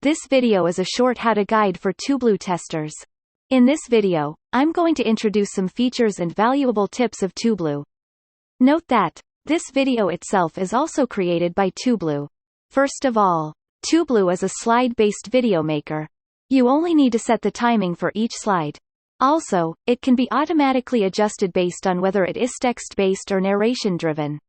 This video is a short how-to guide for Tubloo testers. In this video, I'm going to introduce some features and valuable tips of Tubloo. Note that this video itself is also created by Tubloo. First of all, Tubloo is a slide-based video maker. You only need to set the timing for each slide. Also, it can be automatically adjusted based on whether it is text-based or narration-driven.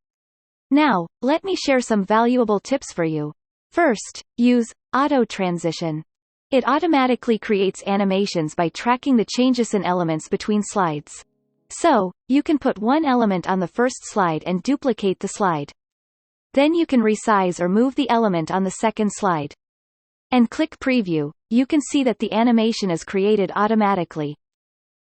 Now, let me share some valuable tips for you. First, use Auto Transition. It automatically creates animations by tracking the changes in elements between slides. So, you can put one element on the first slide and duplicate the slide. Then you can resize or move the element on the second slide. And click Preview, you can see that the animation is created automatically.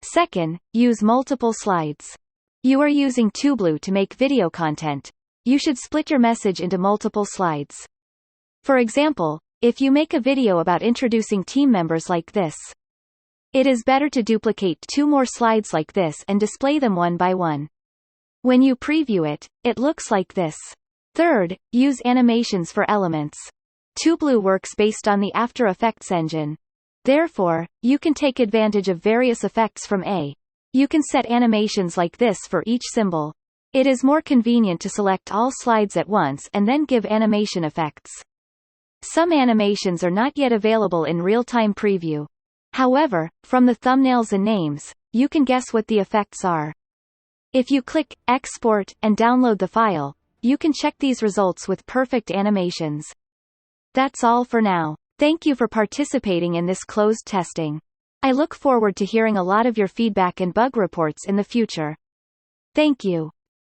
Second, use multiple slides. You are using Tubloo to make video content. You should split your message into multiple slides. For example, if you make a video about introducing team members like this, it is better to duplicate 2 more slides like this and display them one by one. When you preview it, it looks like this. Third, use animations for elements. Tubloo works based on the After Effects engine. Therefore, you can take advantage of various effects from A. You can set animations like this for each symbol. It is more convenient to select all slides at once and then give animation effects. Some animations are not yet available in real-time preview. However, from the thumbnails and names, you can guess what the effects are. If you click Export and download the file, you can check these results with perfect animations. That's all for now. Thank you for participating in this closed testing. I look forward to hearing a lot of your feedback and bug reports in the future. Thank you.